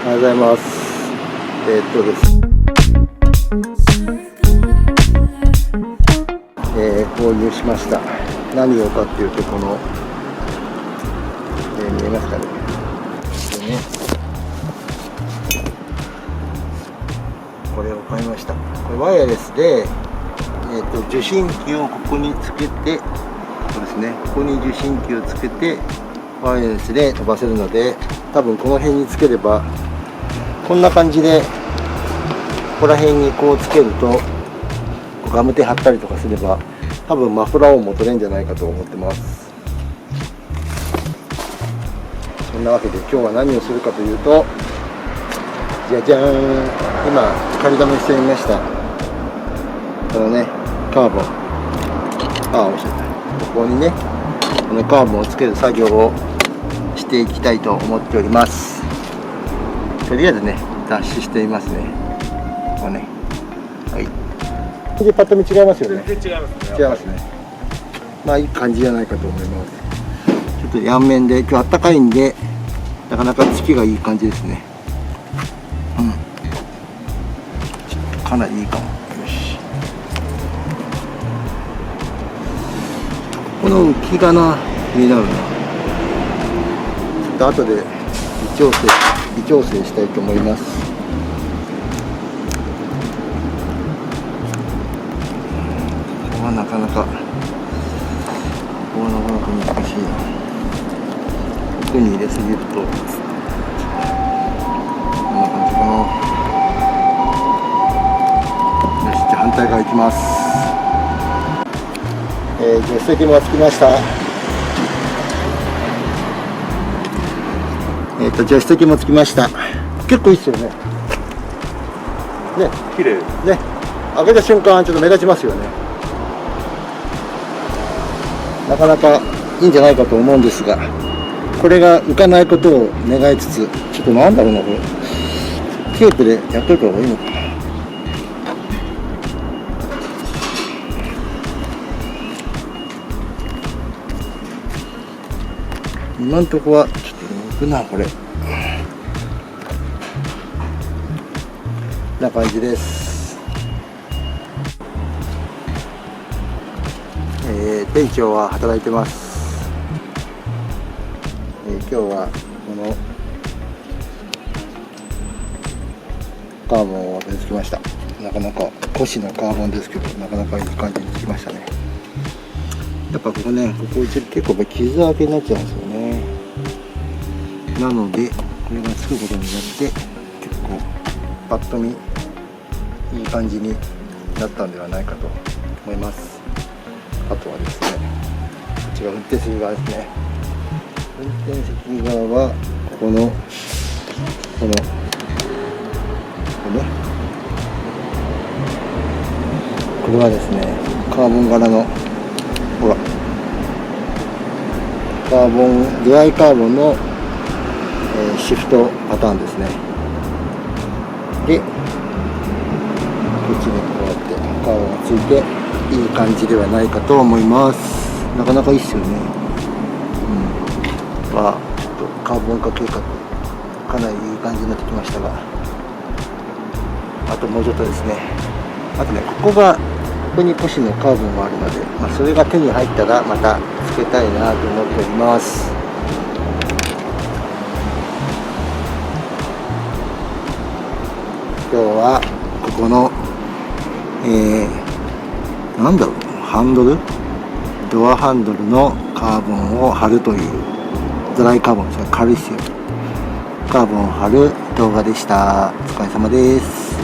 おはようございます。です。購入しました。何をかっていうと、この、見えますかね。これを買いました。これワイヤレスで、受信機をここにつけて、そうですね、ここに受信機をつけてワイヤレスで飛ばせるので、多分この辺につければこんな感じで、ここら辺にこうつけるとガムテ貼ったりとかすれば、多分マフラー音も取れるんじゃないかと思ってます。そんなわけで今日は何をするかというと、じゃじゃーん、今仮止めしてみました。このねカーボン、落ちちゃった。ここにねこのカーボンをつける作業をしていきたいと思っております。とりあえずね脱脂してみますね。ここね、はい。でパッと見違いますよね。全然違いますね。違いますね。まあいい感じじゃないかと思います。ちょっと両面で今日あったかいんで、なかなかつきがいい感じですね。かなりいいかも。よし。この浮きが気になるな。ちょっと後で微調整したいと思います。ここはなかなか難しいな。奥に入れすぎるとこんな感じかな。よし、じゃあ反対側行きます。助手席もつきました。助手席もつきました。結構いいっすよね。ね、綺麗ね、開けた瞬間ちょっと目立ちますよね。なかなかいいんじゃないかと思うんですが、これが浮かないことを願いつつ、ちょっとなんだろうな、これテープでやっといた方がいいのかな。今んとこはちょっと浮くな、これ。な感じです。店長は働いてます。今日はこのカーボンを手つきました。なかなか古紙のカーボンですけど、なかなかいい感じにつきましたね。やっぱここね、ここ結構傷開けになっちゃうんですよね。なのでこれがつくことによって結構パッと見いい感じになったんではないかと思います。あとはですね、こっちが運転席側ですね。運転席側はこのね、これはですね、カーボン柄のほらカーボン、ドライカーボンの、シフトパターンですね。でこっちにこうやってカーボンがついていい感じではないかと思います。なかなかいいっすよね。ちょっとカーボン化計画かなりいい感じになってきましたが、あともうちょっとですね。あとね、ここに古紙のカーボンがあるので、それが手に入ったらまたつけたいなと思っております。今日はここの、なんだろう、ドアハンドルのカーボンを貼るという、ドライカーボンですね、軽いですよ。カーボンを貼る動画でした。お疲れ様です。